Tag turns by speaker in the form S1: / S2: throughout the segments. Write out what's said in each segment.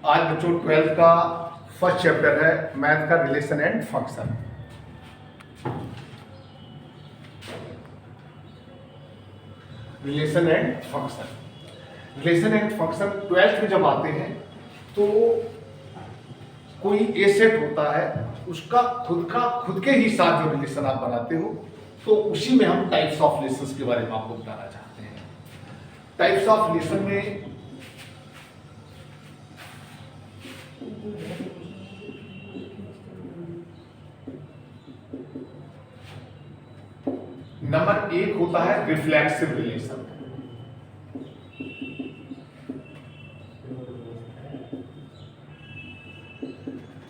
S1: आज बच्चों 12th का फर्स्ट चैप्टर है मैथ का relation and function. Relation and function 12th में जब आते हैं तो कोई ए सेट होता है, उसका खुद के ही साथ जो रिलेशन आप बनाते हो, तो उसी में हम टाइप्स ऑफ रिलेशंस के बारे में आपको बताना चाहते हैं। टाइप्स ऑफ रिलेशन में नंबर 1 होता है रिफ्लेक्सिव रिलेशन।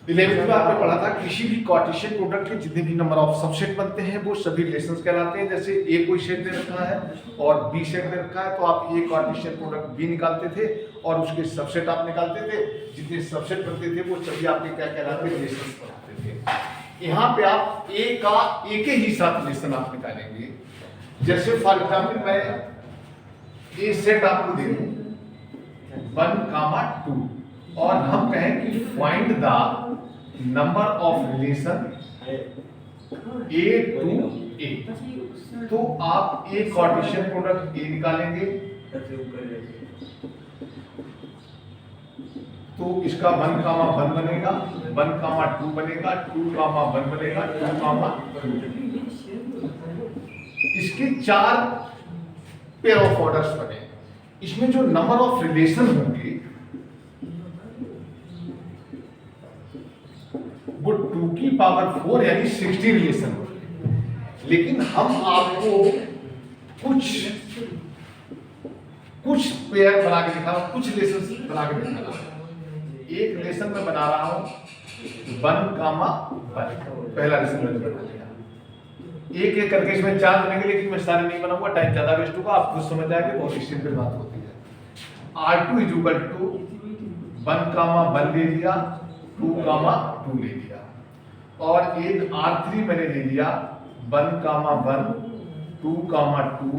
S1: इलेवेंथ में आपने पढ़ा था किसी भी कार्टेशियन प्रोडक्ट के जितने भी नंबर ऑफ सबसेट बनते हैं वो सभी रिलेशंस कहलाते हैं। जैसे ए कोई सेट दे रखा है और बी सेट दे रखा है, तो आप ए कार्टेशियन प्रोडक्ट बी निकालते थे और उसके सबसेट आप निकालते थे। जितने सबसेट बनते थे वो सभी आपके क्या कहलाते, रिलेशंस कहलाते थे। यहाँ पे आप ए का ए के ही साथ रिलेशन आप निकालेंगे। जैसे फॉर एग्जाम्पल मैं ए सेट आपको दे दूं 1, 2 और हम कहें कि find the number of relation A to A, तो आप ए कार्टेशियन प्रोडक्ट ए निकालेंगे तो इसका 1, 1 बनेगा, 1, 2 बनेगा, 2, 1 बनेगा, 2, 2। इसके 4 पेयर ऑफ ऑर्डर्स बने। इसमें जो नंबर ऑफ रिलेशन होंगे वो 2 की पावर 4 यानी 60 रिलेशन होंगे। लेकिन हम आपको कुछ पेयर बना के दिखा रहा हूं, कुछ रिलेशन बना के दिखा रहा हूं। एक रिलेशन में बना रहा हूं 1, 1 पहला रिलेशन मैंने बना लिया। एक एक करके इसमें 4 बनेंगे, लेकिन मैं सारे नहीं बनाऊंगा, टाइम ज्यादा वेस्ट होगा, आप खुद समझ जाएंगे, बहुत सिंपल बात होती है। R2 = 1, 1 ले लिया, 2, 2 ले लिया, और एक R3 मैंने ले लिया 1, 1, 2, 2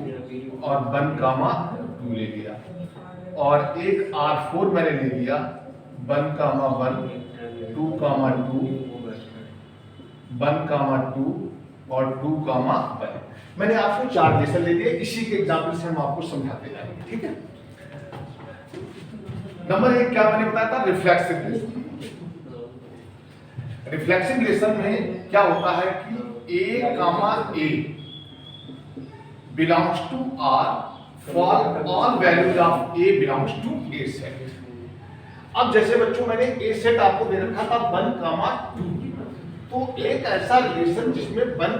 S1: और 1, 2 ले लिया, और एक R4 मैंने ले लिया 1, 1, 2, 2, 1, 2 और 2, 1। मैंने आपको 4 रिलेशन ले लिए। इसी के एग्जाम्पल से हम आपको समझाते जाएंगे, ठीक है। नंबर 1 क्या मैंने बताया था, रिफ्लेक्सिव रिलेशन। रिफ्लेक्सिव रिलेशन में क्या होता है कि A, belongs to R for all values of A belongs to A set। अब जैसे बच्चों मैंने A सेट आपको दे रखा था 1, 2, तो एक ऐसा रिलेशन जिसमें 1,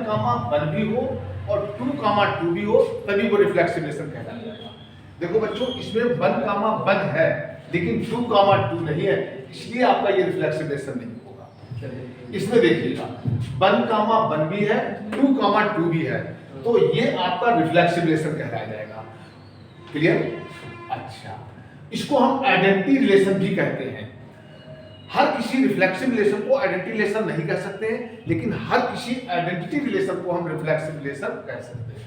S1: 1 भी हो और 2, 2 भी हो, तभी वो रिफ्लेक्सिव रिलेशन कहलाएगा। देखो बच्चों, इसमें 1, 1 है लेकिन 2, 2 नहीं है, इसलिए आपका ये रिफ्लेक्सिव रिलेशन नहीं होगा। इसमें देखिएगा 1, 1 भी है, 2, 2 भी है, तो ये आपका रिफ्लेक्सिव रिलेशन कहलाया जाएगा। क्लियर? अच्छा, इसको हम आइडेंटिटी रिलेशन भी कहते हैं। हर किसी रिफ्लेक्सिव रिलेशन को आइडेंटिटी रिलेशन नहीं कह सकते हैं, लेकिन हर किसी आइडेंटिटी रिलेशन को हम रिफ्लेक्सिव रिलेशन कह सकते हैं।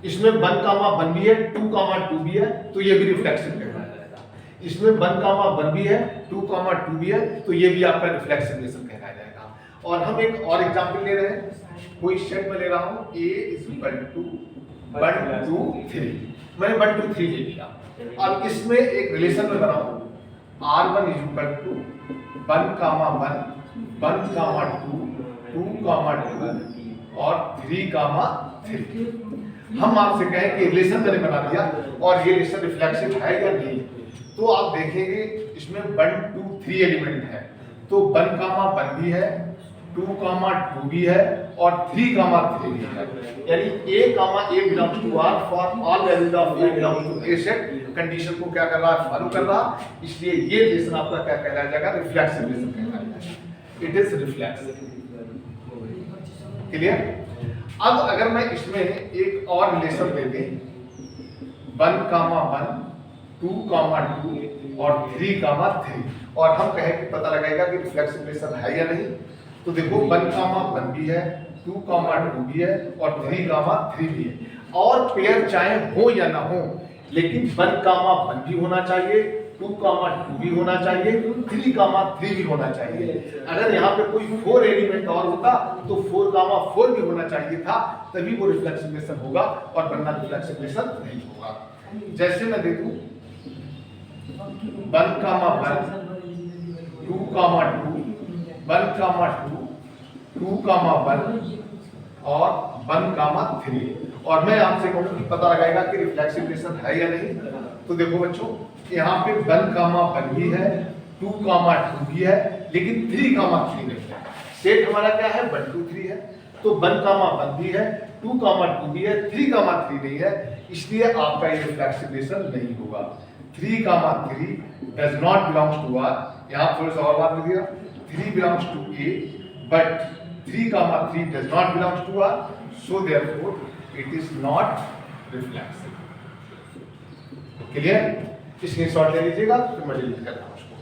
S1: इसमें 1, 1 भी है, 2, 2 भी है, तो ये भी रिफ्लेक्सिव कहलाया जाएगा। इसमें 1, 1 भी है, 2, 2 भी है, तो ये भी आपका रिफ्लेक्सिव रिलेशन कहलाया जाएगा। और हम एक और एग्जांपल ले रहे हैं, कोई सेट में ले रहा हूं A = 1, 2, 3। मैंने 1, 2, 3 ले लिया। अब इसमें एक रिलेशन में बनाऊं R1 = 1, 1, 1, 2, 2, 2 और 3, 3। हम आपसे कहें कि रिलेशन मैंने बना दिया और ये रिलेशन रिफ्लेक्सिव है या नहीं, तो आप देखेंगे इसमें 1, 2, 3 एलिमेंट है, तो 1, 1 भी है, 2, 2 भी है और 3, 3 भी है। यानी A belongs to R for all values of A belongs to A set। Condition को क्या कर रहा है, फॉलो कर रहा, इसलिए ये रिलेशन आपका क्या कहलाया जाएगा, रिफ्लेक्सिव रिलेशन कहलाया जाएगा। It is reflexive. क्लियर? अब अगर मैं इसमें एक और रिलेशन दे दें 1, 1, 2, 2 और 3, 3, और हम कहें कि पता लगाएगा कि रिफ्लेक्सिव रिलेशन है या नहीं, तो देखो 1, 1 भी है, 2, 2 भी है और 3, 3 भी है। और पेयर चाहे हो या ना हो, लेकिन 1, 1 भी होना चाहिए, 2, 2 भी होना चाहिए, 3, 3 भी होना चाहिए। अगर यहाँ पे कोई 4 एलिमेंट और होता तो 4, 4 भी होना चाहिए था, तभी वो रिफ्लेक्स रिलेशन होगा, और वरना रिफ्लेक्स रिलेशन नहीं होगा। जैसे मैं देखूं 1, 1, 2, 2, 1, 2, 2, 1 और 1, 3, और मैं आपसे कहूँ कि पता लगाएगा कि रिफ्लेक्सिव रिलेशन है या नहीं। तो देखो बच्चों, यहाँ पे 1, 1 भी है, 2, 2 भी है, लेकिन 3, 3 नहीं है। सेट हमारा क्या है, 1, 2, 3 है, तो 1, 1 भी है, 2, 2 भी है, 3, 3 नहीं है, इसलिए आपका ये रिफ्लेक्सिव रिलेशन नहीं होगा। 3, 3 does not belongs to R. यहाँ थोड़ा सा और बात लिख दिया, 3 belongs to A, but 3, 3 does not belongs to R, so therefore it is not reflexive. Clear? इसके शॉर्ट ले लीजिएगा, फिर मैं डिलीट करता हूं उसको।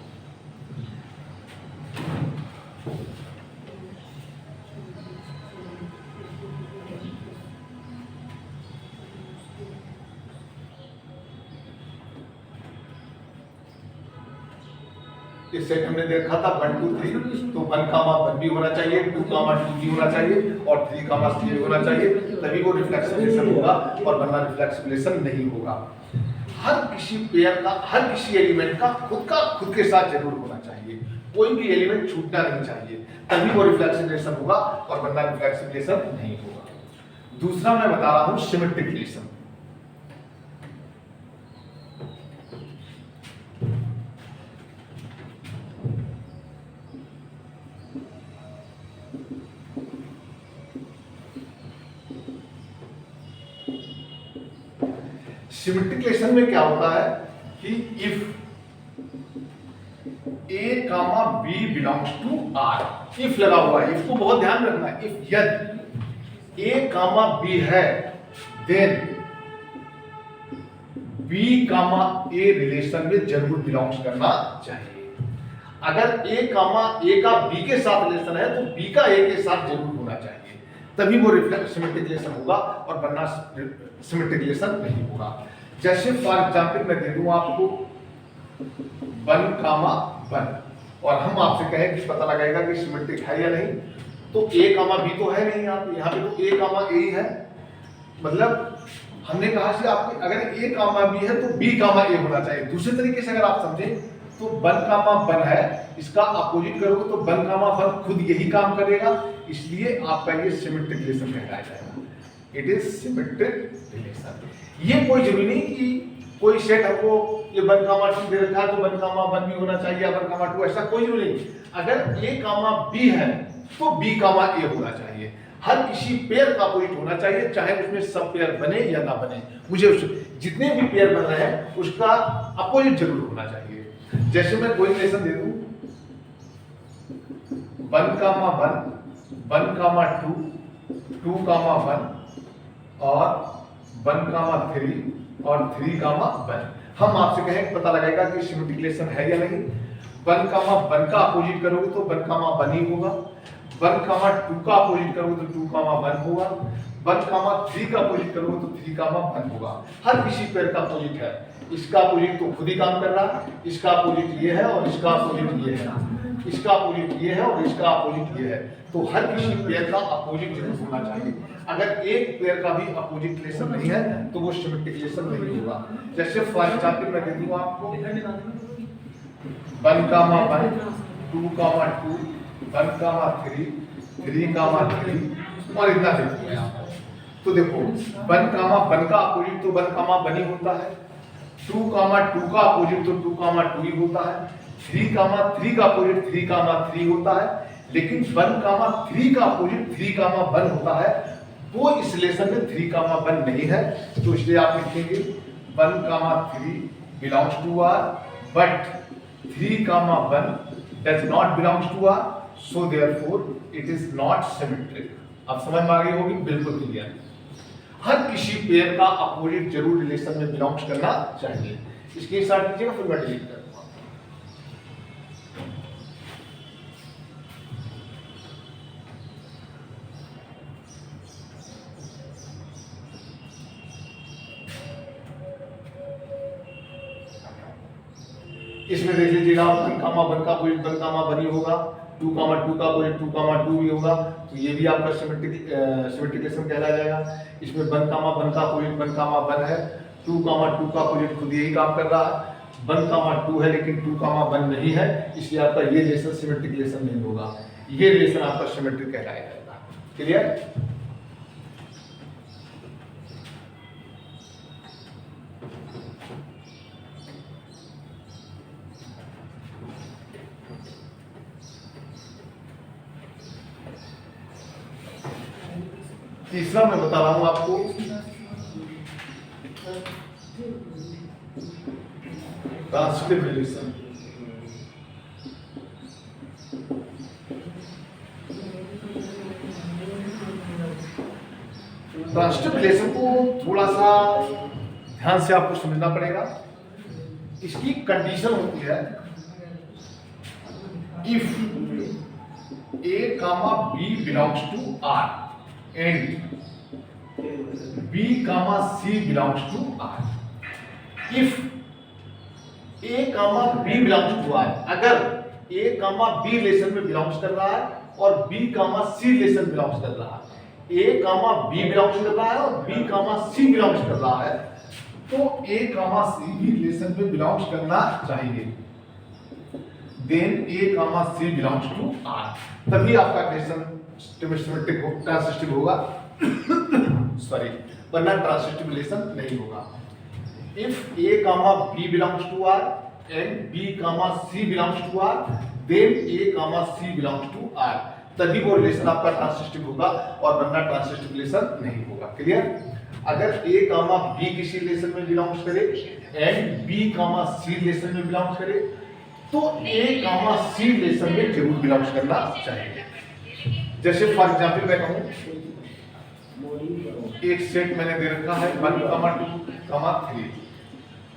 S1: इस सेट हमने देखा था 1, 2, 3, तो 1, 1 भी होना चाहिए, 2, 2 भी होना चाहिए, और 3, 3 भी होना चाहिए, तभी वो रिफ्लेक्सिव रिलेशन होगा, और वरना रिफ्लेक्सिव रिलेशन नहीं होगा। हर किसी पेयर का, हर किसी एलिमेंट का खुद के साथ जरूर होना चाहिए, कोई भी एलिमेंट छूटना नहीं चाहिए, तभी वो रिफ्लेक्सिव रिलेशन होगा, और वरना रिफ्लेक्सिव रिलेशन नहीं होगा। दूसरा मैं बता रहा हूं सिमेट्रिक रिलेशन। सिमेट्रिक रिलेशन में क्या होता है कि if A, B belongs to R, if लगा हुआ है, इफ को बहुत ध्यान रखना है। इफ यदि A, B है, देन B, A रिलेशन में जरूर बिलोंग्स करना चाहिए। अगर A का B के साथ रिलेशन है, तो B का A के साथ जरूर होना चाहिए, तभी वो सिमेट्रिक रिलेशन होगा, और वरना सिमेट्रिक रिलेशन नहीं होगा। जैसे फॉर एग्जांपल मैं दे दूं आपको 1, 1, और हम आपसे कहें कि पता लगाएगा कि सिमेट्रिक है या नहीं, तो A, B तो है नहीं, यहाँ पे तो A, A ही है, मतलब हमने कहा कि आपके अगर A, B है तो B, A होना चाहिए। दूसरे तरीके से अगर आप समझें तो 1, 1 है, इसका अपोजिट करोगे तो 1, 1 खुद यही काम करेगा, इसलिए आपका ये सिमेट्रिक रिलेशन कहलाया जाएगा। It is symmetric relation. ये कोई जरूरी नहीं कि कोई सेट हमको ये 1, 2 दे रखा है तो 1, 1 भी होना चाहिए, 1, 2, ऐसा कोई जरूरी नहीं। अगर A, B है तो B, A होना चाहिए। हर किसी पेयर का अपोजिट होना चाहिए, चाहे उसमें सब पेयर बने या ना बने, मुझे जितने भी पेयर बन रहे हैं उसका अपोजिट जरूर होना चाहिए। जैसे मैं कोई रिलेशन दे दूं 1, 1, 2, 2, 1 और 1, 3 और 3, 1, हम आपसे कहें पता लगाएगा कि सिमेट्रिक रिलेशन है या नहीं। 1, 1 का अपोजिट करोगे तो 1, 1 ही होगा, 1, 2 का अपोजिट करोगे तो 2, 1 होगा, 1, 3 का अपोजिट करोगे तो 3, 1 होगा। हर किसी पेयर का अपोजिट है, इसका अपोजिट तो खुद ही काम कर रहा है, इसका अपोजिट ये है और इसका अपोजिट ये है, इसका अपोजिट ये है और इसका अपोजिट ये है, तो हर किसी पेयर का अपोजिट जरूर होना चाहिए। अगर एक पेयर का भी अपोजिट रिलेशन नहीं है तो वो सिमेट्रिक रिलेशन नहीं होगा। जैसे फॉर एग्जांपल मैं दे दूं आपको 1, 1, 2, 2, 1, 3, 3, 3 और इतना दे दूंगा। तो देखो 1, 1 का अपोजिट तो 1, 1 ही होता है, 2, 2 का अपोजिट तो 2, 2 ही होता है, 3, 3 का अपोजिट 3, 3 होता है, लेकिन 1, 3 का अपोजिट 3, 1 होता है, वो इस रिलेशन में 3, 1 नहीं है, तो इसलिए आप लिखेंगे 1, 3 belongs to R, but 3, 1 does not belongs to R, so therefore it is not symmetric. अब समझ में आ गई होगी, बिल्कुल क्लियर। हर किसी पेयर का अपोजिट जरूर रिलेशन में बिलोंग्स करना चाहिए। इसके साथ लीजिएगा, फिर मैं डिलीट कर दूंगा। इसमें देख लीजिएगा आप 1, 1 का अपोजिट 1, 1 ही होगा, 2, 2 का अपोजिट 2, 2 भी होगा, तो ये भी आपका सिमेट्रिक रिलेशन कहलाया जाएगा। इसमें 1, 1 का अपोजिट 1, 1 है, 2, 2 का अपोजिट खुद यही काम कर रहा है, 1, 2 है लेकिन 2, 1 नहीं है, इसलिए आपका ये रिलेशन सिमेट्रिक रिलेशन नहीं होगा, ये रिलेशन आपका सिमेट्रिक कहलाया जाएगा। क्लियर? तीसरा मैं बता रहा हूं आपको, ट्रांसिटिव रिलेशन। ट्रांसिटिव रिलेशन को थोड़ा सा ध्यान से आपको समझना पड़ेगा। इसकी कंडीशन होती है if A, B belongs to R and B, C belongs to R. If A, B belongs to R, अगर A, B रिलेशन में बिलोंग्स कर रहा है और B, C रिलेशन बिलोंग्स कर रहा है, A, B बिलोंग्स कर रहा है और B, C बिलोंग्स कर रहा है, तो A, C भी रिलेशन में बिलोंग्स करना चाहिए। Then A, C belongs to R, तभी आपका रिलेशन सिमेट्रिक ट्रांसिटिव होगा सॉरी, वरना ट्रांसिटिव रिलेशन नहीं होगा। If A, B belongs to R and B, C belongs to R, then A, C belongs to R, तभी वो रिलेशन आपका transitive होगा और वरना ट्रांसिटिव रिलेशन नहीं होगा। क्लियर? अगर A, B किसी रिलेशन में बिलोंग्स करे एंड B, C रिलेशन में बिलोंग्स करे, तो A, C रिलेशन में जरूर बिलोंग्स करना चाहिए। जैसे फॉर एग्जांपल मैं कहूं, एक सेट मैंने दे रखा है 1, 2, 3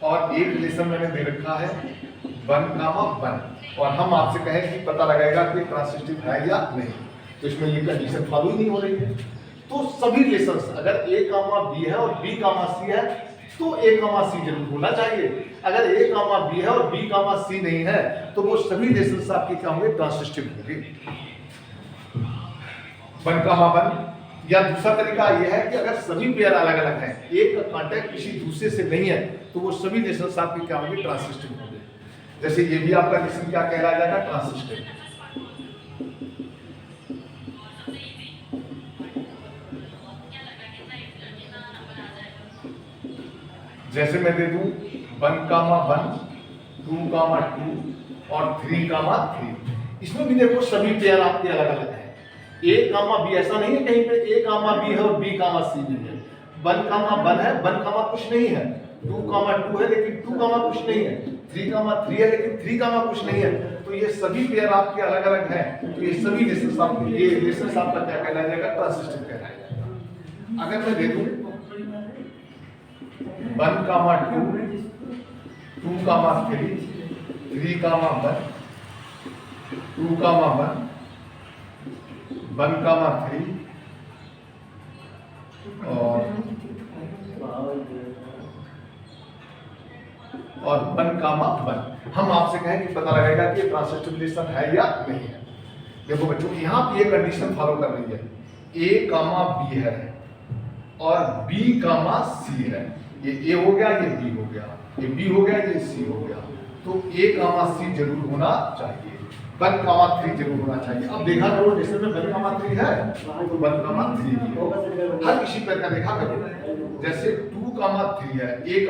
S1: और एक रिलेशन मैंने दे रखा है 1, 1 और हम आपसे कहें कि पता लगाएगा कि ट्रांसिटिव है या नहीं, तो इसमें ये कंडीशन फॉलो ही नहीं हो रही है। तो सभी रिलेशंस अगर A, B है और B, C है, तो A, C जरूर होना चाहिए। अगर A, B है और B, C नहीं है, तो वो सभी रिलेशंस आपके क्या होंगे? ट्रांसिटिव होंगे। 1, 1 या दूसरा तरीका यह है कि अगर सभी पेयर अलग अलग हैं, एक का कांटेक्ट किसी दूसरे से नहीं है, तो वो सभी रिलेशंस आपके क्या होंगे? ट्रांसिटिव होंगे। जैसे ये भी आपका रिलेशन क्या कहलाया जाएगा? ट्रांसिटिव। जैसे मैं दे दूं 1, 1, 2, 2 और 3, 3, इसमें भी देखो सभी पेयर आपके अलग अलग हैं। A, B ऐसा नहीं है कहीं पे A, B है और B, C भी है। 1, 1 है, 1, कुछ नहीं है, 2, 2 है लेकिन 2, कुछ नहीं है, 3, 3 है लेकिन 3, कुछ नहीं है, तो ये सभी पेयर आपके अलग अलग हैं, तो ये सभी रिलेशंस आपके, ये रिलेशंस आपका क्या कहलाया जाएगा? ट्रांसिटिव कहलाया जाएगा। अगर मैं दे दूं 1, 2, 2, 3, 3, 1, 2, 1, 1, 3 और 1, 1, हम आपसे कहें कि पता लगेगा कि ट्रांसिटिव रिलेशन है या नहीं है। देखो बच्चों, यहाँ पे ये कंडीशन फॉलो कर रही है, A, B है और B, C है। ये A हो गया, ये B हो गया, ये B हो गया, ये C हो गया, तो A, C जरूर होना चाहिए। 1, 3 जरूर होना चाहिए। अब देखा करो जैसे में 1, 3 है तो 1, 3 भी होगा। हर किसी पर का देखा करो, जैसे 2, 3 है, A, B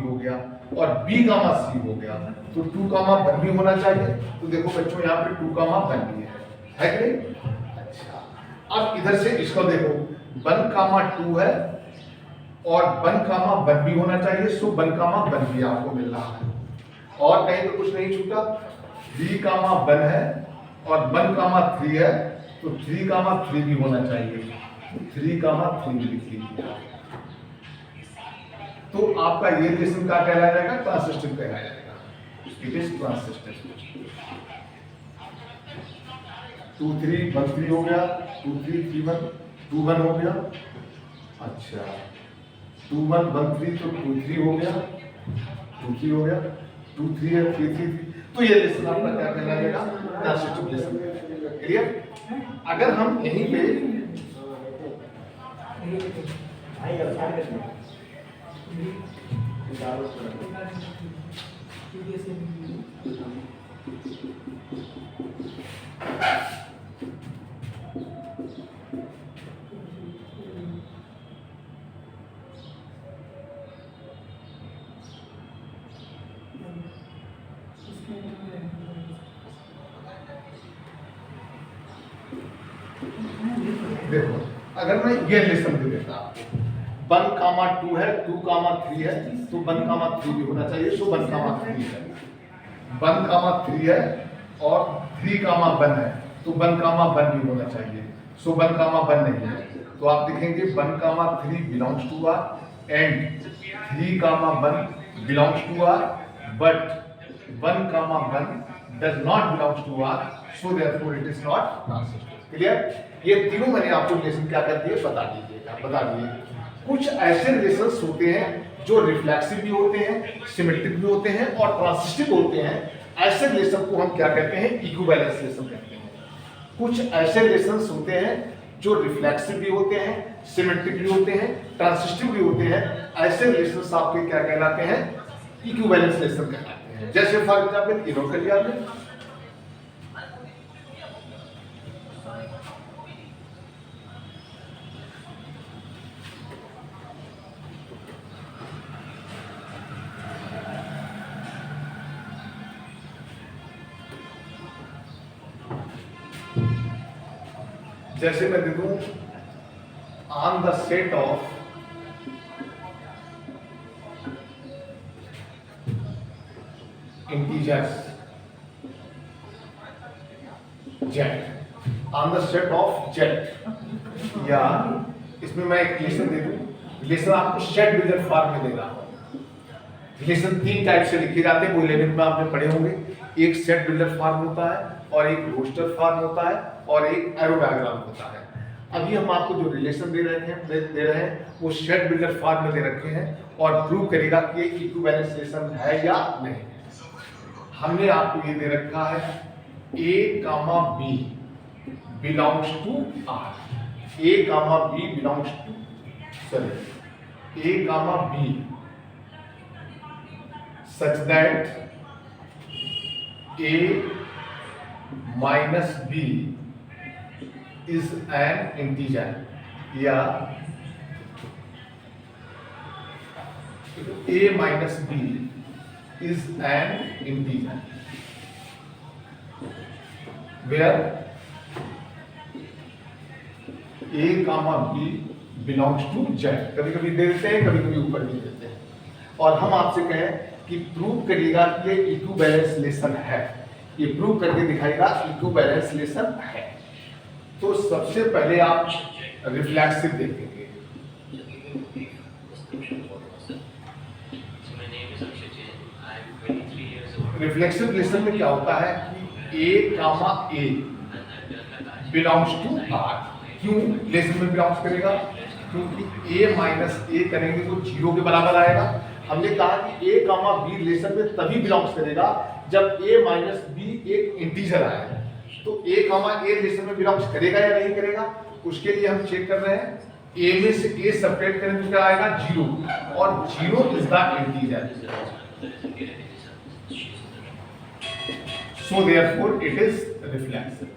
S1: हो गया और B, C हो गया, तो 2, 1 भी होना चाहिए। तो देखो बच्चों यहाँ पे 2, 1 भी है कि नहीं? अच्छा, अब इधर से इसको देखो 1, 2 है और 1, 1 भी होना चाहिए, सो 1, 1 भी आपको मिल रहा है और कहीं तो कुछ नहीं छूटा। 3, 1 है और 1, 3 है, तो 3, 3 भी होना चाहिए, 3, 3 भी लिख लीजिए। तो आपका ये रिलेशन क्या कहलाया जाएगा? ट्रांसिटिव कहलाया जाएगा। It is transitive. 2, 3, 1, 3 हो गया, 2, 3, 3, 1, 2, 1 हो गया। अच्छा, 2, 1, 1, 3 तो 2, 3 हो गया, 2, 3 हो गया, 2, 3 है, 3, 3, तो ये रिलेशन आपका क्या कहलाएगा, ट्रांसिटिव रिलेशन। क्लियर? अगर हम यहीं पे देखो, अगर मैं ये रिलेशन दे देता आपको, 1,2 है, 2,3 है, तो 1,3 भी होना चाहिए, सो 1,3 है। 1,3 है और 3,1 है, तो 1,1 भी होना चाहिए, सो 1,1 नहीं है। तो आप देखेंगे 1,3 belongs to R and 3,1 belongs to R, but 1,1 does not belongs to R, so therefore it is not transitive. Clear? ये तीनों मैंने आपको रिलेशन क्या कर दिए बता दिए। कुछ ऐसे रिलेशंस होते हैं जो रिफ्लेक्सिव भी होते हैं, सिमेट्रिक भी होते हैं और ट्रांसिटिव होते हैं। ऐसे रिलेशन को हम क्या कहते हैं, इक्विवेलेंस रिलेशन कहते हैं। कुछ ऐसे रिलेशंस होते हैं जो रिफ्लेक्सिव भी होते हैं, सिमेट्रिक भी होते हैं, ट्रांसिटिव भी होते हैं। ऐसे रिलेशंस आपके क्या कहलाते हैं, इक्विवेलेंस रिलेशन कहलाते हैं। जैसे फॉर एग्जांपल ये नोट कर लिया आपने, जैसे मैं दे दूं on the set of integers Z, on the set of Z, या इसमें मैं एक रिलेशन दे दूं, रिलेशन आपको सेट बिल्डर फॉर्म में दे रहा हूं। रिलेशन 3 टाइप से लिखे जाते हैं, वो 11 में आपने पढ़े होंगे। एक सेट बिल्डर फॉर्म होता है और एक रोस्टर फॉर्म होता है और एक एरो डायग्राम होता है। अभी हम आपको जो रिलेशन दे रहे हैं वो सेट बिल्डर फॉर्म में दे रखे हैं और प्रूव करेगा कि ये इक्विवेलेंस रिलेशन है या नहीं। हमने आपको ये दे रखा है A, B belongs to R, A, B belongs to, sorry, A, B such that A minus B is an integer, या A minus B is an integer where A, B belongs to Z। कभी कभी दे देते हैं, कभी कभी ऊपर भी देते हैं। और हम आपसे कहें कि प्रूव करिएगा कि ये इक्विवेलेंस रिलेशन है, ये प्रूव करके दिखाएगा इक्विवेलेंस रिलेशन है। तो सबसे पहले आप रिफ्लेक्सिव देखेंगे। रिफ्लेक्सिव रिलेशन में क्या होता है कि A, बिलोंग्स टू R। क्यों रिलेशन में बिलोंग्स करेगा? क्योंकि A माइनस A करेंगे तो 0 के बराबर आएगा। हमने कहा कि A, B रिलेशन में तभी बिलोंग्स करेगा जब A माइनस B एक इंटीजर आए। तो A, A रिलेशन में बिलोंग्स करेगा या नहीं करेगा, उसके लिए हम चेक कर रहे हैं। A में से A सबट्रैक्ट करें तो क्या आएगा, 0, और 0 is the integer, so therefore it is reflexive।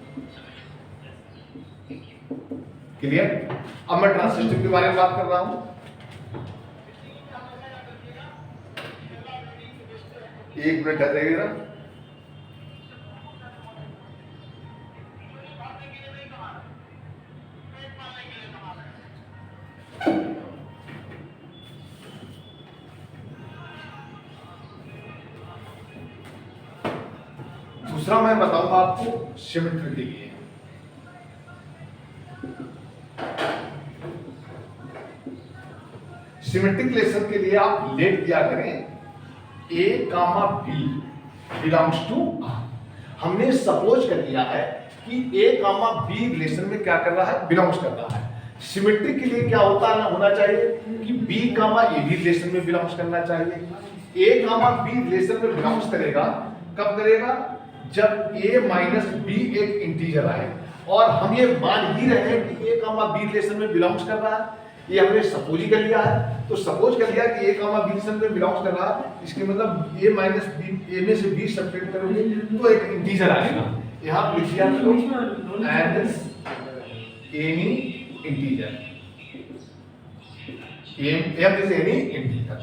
S1: Clear? अब मैं ट्रांसिटिव के बारे में बात कर रहा हूं। एक मिनट आ जाइएगा। दूसरा मैं बताऊंगा आपको सिमेट्री के लिए। सिमेट्रिक रिलेशन के लिए आप लेट क्या करें, A, B belongs to R। हमने सपोज कर लिया है कि A, B रिलेशन में क्या कर रहा है, बिलोंग्स कर रहा है। सिमेट्रिक के लिए क्या होना चाहिए कि B, A भी रिलेशन में बिलोंग्स करना चाहिए। A, B रिलेशन में बिलोंग्स करेगा कब करेगा? जब a माइनस बी एक इंटीजर आए और हम ये मान ही रहे हैं कि a कामा b रिलेशन में बिलोंग्स कर रहा है। ये हमने सपोज ही कर लिया है, तो सपोज कर लिया कि a कामा b रिलेशन में बिलोंग्स कर रहा है, इसके मतलब a माइनस b, a में से b सब्ट्रैक्ट करोगे तो एक इंटीजर आएगा। यहाँ लिख दिया करो एनी इंटीजर, एनी इंटीजर।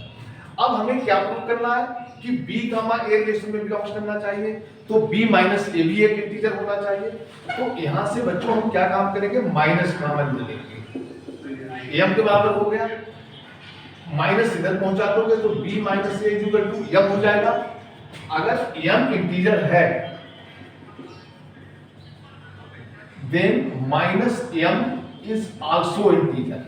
S1: अब हमें क्या प्रूव करना है कि b कामा a रिलेशन में बिलोंग्स करना चाहिए, तो b माइनस a भी एक इंटीजर होना चाहिए। तो यहाँ से बच्चों हम क्या काम करेंगे? माइनस कॉमन ले लेंगे, m के बराबर हो गया, माइनस इधर पहुंचा दोगे तो b minus a equal to m हो जाएगा। अगर m इंटीजर है then minus m is also integer.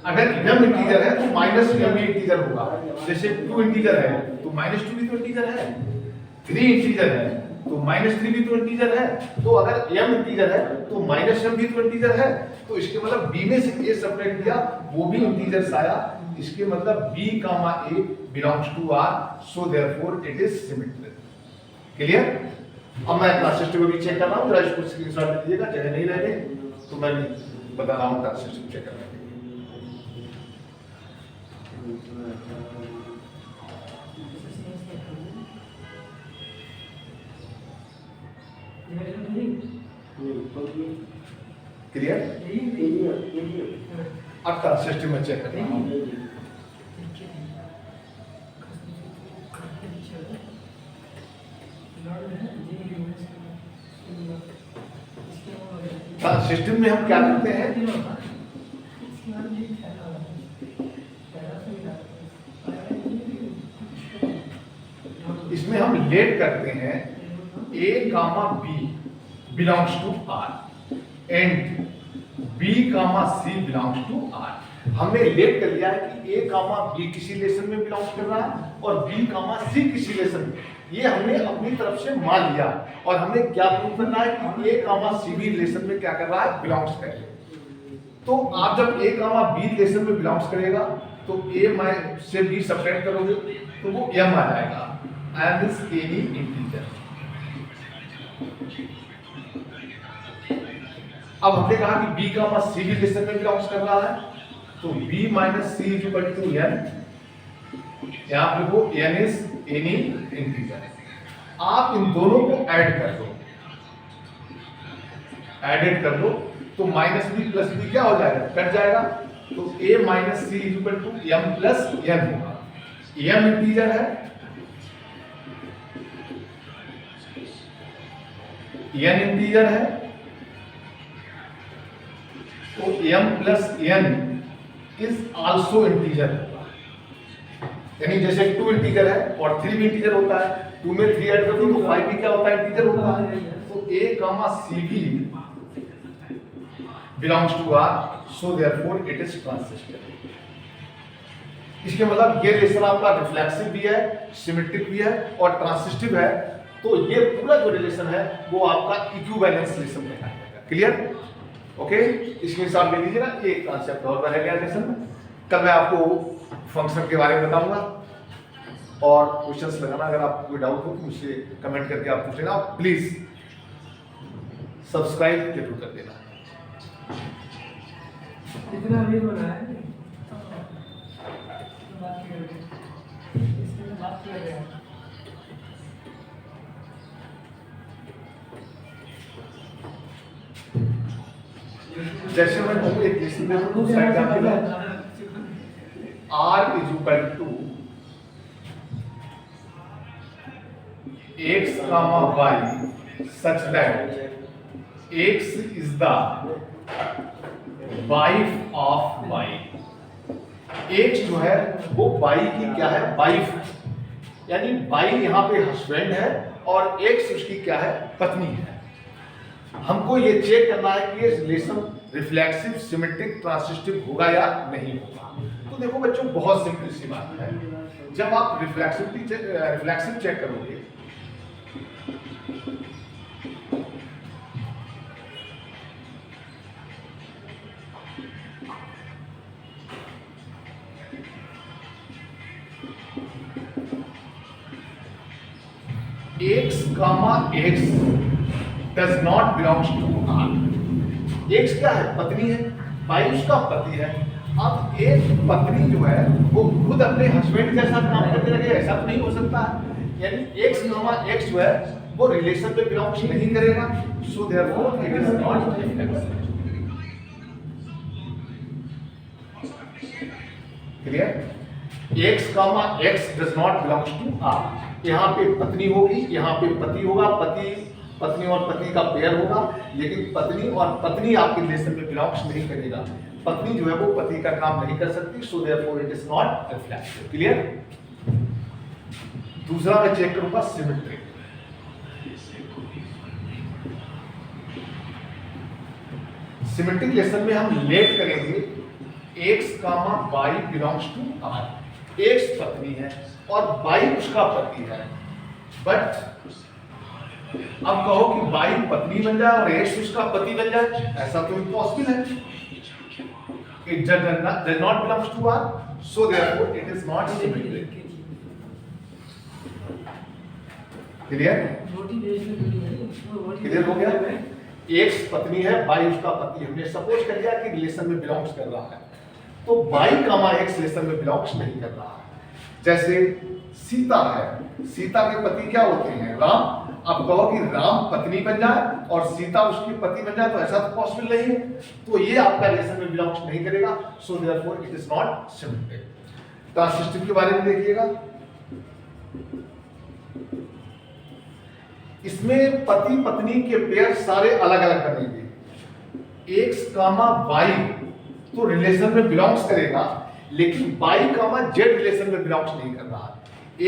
S1: अगर m इंटीजर है तो माइनस m भी इंटीजर होगा। जैसे 2 इंटीजर है तो माइनस 2 भी तो इंटीजर है, 3 इंटीजर है तो माइनस 3 भी तो इंटीजर है। तो अगर m इंटीजर है तो माइनस m भी तो इंटीजर है। तो इसके मतलब b में से a सब्ट्रैक्ट किया वो भी इंटीजर्स आया। इसके मतलब b comma a belongs to r, so therefore it is symmetric. Clear? अब मैं क्लास सिस्टम को भी चेक कर रहा हूं, जरा इसको स्क्रीनशॉट ले लीजिएगा, जगह नहीं रह गई तो मैं बता रहा हूं क्लास सिस्टम चेक करने के लिए। क्लियर? अब क्लास सिस्टम में चेक कर रहा हूं। सिस्टम में हम क्या करते हैं? इसमें हम लेट करते हैं a comma b belongs to r and b comma c belongs to r। हमने लेट कर लिया है कि a कामा b किसी रिलेशन में बिलोंग्स कर रहा है और b कामा c किसी रिलेशन में, ये हमने अपनी तरफ से मान लिया। और हमने क्या प्रूव करना है कि a कामा c भी रिलेशन में क्या कर रहा है? बिलोंग्स कर रहा है। तो आप जब a कामा b रिलेशन में बिलोंग्स करेगा तो a से b सब्ट्रैक्ट करोगे तो वो m आ जाएगा, एंड दिस एनी इंटीजर। अब हमने कहा कि b कामा c भी रिलेशन में बिलोंग्स कर रहा है, तो b minus c equal to n, यहां पे वो n इज एनी इंटीजर। आप इन दोनों को ऐड कर दो, एडेड कर दो तो माइनस b प्लस b क्या हो जाएगा? कट जाएगा। तो a minus c equal to m plus n होगा। m इंटीजर है, n इंटीजर है, तो m plus n is also integer होगा। यानी जैसे 2 इंटीजर है और 3 भी इंटीजर होता है, 2 में 3 ऐड कर दो तो 5 भी क्या होता है? इंटीजर होता है। तो a कामा c भी belongs to r, so therefore it is transitive. इसके मतलब ये रिलेशन आपका रिफ्लेक्सिव भी है, सिमेट्रिक भी है और ट्रांसिस्टिव है। तो ये पूरा जो रिलेशन है वो आपका इक्विवेलेंस रिलेशन कहलाएगा। क्लियर? ओके, इसके हिसाब ले लीजिए ना, ये कॉन्सेप्ट और रह गया रिलेशन में। कल मैं आपको फंक्शन के बारे में बताऊंगा और क्वेश्चंस लगाना, अगर आपको कोई डाउट हो तो मुझसे कमेंट करके आप पूछ लेना। प्लीज सब्सक्राइब जरूर कर देना।
S2: कितना अमीर बना है?
S1: जैसे मैं कहूँ एक लिस्ट में टू साइड एग्जांपल है, r is equal to x comma y such that x is the wife of y। x जो है वो y की क्या है? वाइफ है, यानी y यहाँ पे हस्बैंड है और x उसकी क्या है? पत्नी है। हमको ये चेक करना है कि ये रिलेशन रिफ्लेक्सिव, सिमेट्रिक, ट्रांसिस्टिव होगा या नहीं होगा। तो देखो बच्चों, बहुत सिंपल सी बात है, जब आप रिफ्लेक्सिव चेक करोगे x comma x does not belongs to R। x क्या है? पत्नी है, y उसका पति है। अब एक पत्नी जो है वो खुद अपने हस्बैंड के साथ काम करने लगे, ऐसा तो नहीं हो सकता है। यानी x comma x जो है वो रिलेशन में बिलोंग्स नहीं करेगा, so therefore it is not reflexive. Clear? x comma x does not belongs to R। यहाँ पे पत्नी होगी, यहाँ पे पति होगा, पत्नी और पति का पेयर होगा, लेकिन पत्नी और पत्नी आपके रिलेशन में बिलोंग्स नहीं करेगा। पत्नी जो है वो पति का काम नहीं कर सकती, सो therefore it is not reflexive. Clear? दूसरा मैं चेक करूंगा सिमेट्री। सिमेट्रिक रिलेशन में हम लेट करेंगे x comma y belongs to R। x पत्नी है और y उसका पति है, बट अब कहो कि y पत्नी बन जाए और x उसका पति बन जाए, ऐसा तो इम्पॉसिबल है। It does not belongs to R, so therefore it is not symmetric। Clear? Clear हो गया? x पत्नी है, y उसका पति है। हमने सपोज कर लिया कि रिलेशन में बिलोंग्स कर रहा है, तो y comma x रिलेशन में बिलोंग्स नहीं कर रहा है। जैसे सीता है, सीता के पति क्या होते हैं? राम। अब कहो कि राम पत्नी बन जाए और सीता उसकी पति बन जाए, तो ऐसा तो पॉसिबल नहीं है, तो ये आपका रिलेशन में बिलोंग्स नहीं करेगा, so therefore it is not symmetric. Transitive के बारे में देखिएगा, इसमें पति पत्नी के पेयर सारे अलग अलग बनेंगे। x comma y तो रिलेशन में बिलोंग्स करेगा, लेकिन y comma z रिलेशन में बिलोंग्स नहीं कर रहा।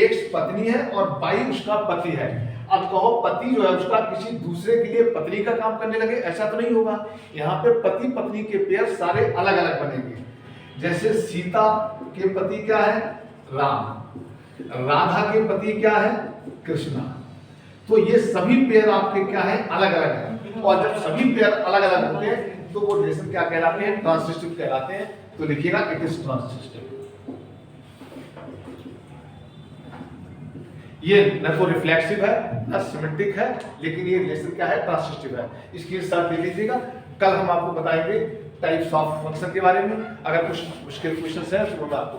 S1: x पत्नी है और y उसका पति है। अब कहो पति जो है उसका किसी दूसरे के लिए पत्नी का काम करने लगे, ऐसा तो नहीं होगा। यहाँ पे पति पत्नी के पेयर सारे अलग अलग बनेंगे। जैसे सीता के पति क्या है? राम। राधा के पति क्या है? कृष्णा। तो ये सभी पेयर आपके क्या है? अलग अलग है। और जब सभी पेयर अलग अलग होते हैं तो वो रिलेशन क्या कहलाते हैं? ट्रांसिस्टिव कहलाते हैं। तो लिखिएगा इट इज ट्रांसिस्टिव। ये न तो रिफ्लेक्सिव है न सिमेट्रिक है, लेकिन ये रिलेशन क्या है? ट्रांसिस्टिव है। इसकी शर्त ले लीजिएगा। कल हम आपको बताएंगे टाइप्स ऑफ फंक्शन के बारे में। अगर कुछ मुश्किल क्वेश्चन है तो मैं आपको